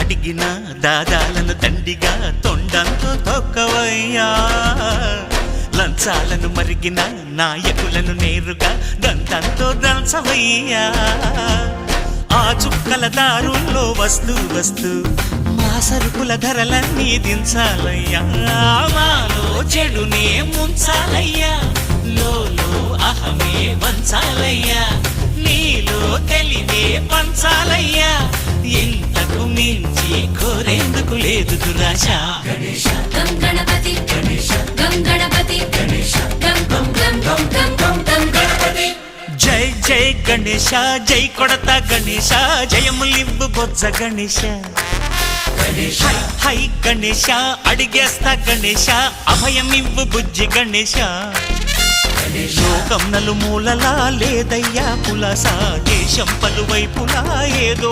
అడిగిన దాదాలను దండిగా తొండంతో తొక్కవయ్యా లంచాలను మరిగిన నాయకులను నేరుగా దంతంతో దంచవయ్యా ఆ చుక్కల దారుల్లో వస్తూ వస్తూ మా సరుకుల ధరలన్నీ దించాలయ్యా మాలో చెడునే ముంచాలయ్యా లోలో అహమే వంచాలయ్యా నీలో తెలివే పంచాలయ్యా ఇంతకు మించి కోరేందుకు లేదు దురాశ గణేశ గం గణపతి గణేశ గం గణపతి గణేశ గం గం గం గం గం గం గం గణపతి జై జై గణేశ జై కొడతా గణేశ జయములివ్వు బొజ్జ గణేశ గణేశ హై గణేశ అడిగేస్తా గణేశ అభయమివ్వు బుజ్జి గణేశ లోకం నలుమూలలా లేదయ్యా పులస దేశం పలువైపులా ఏదో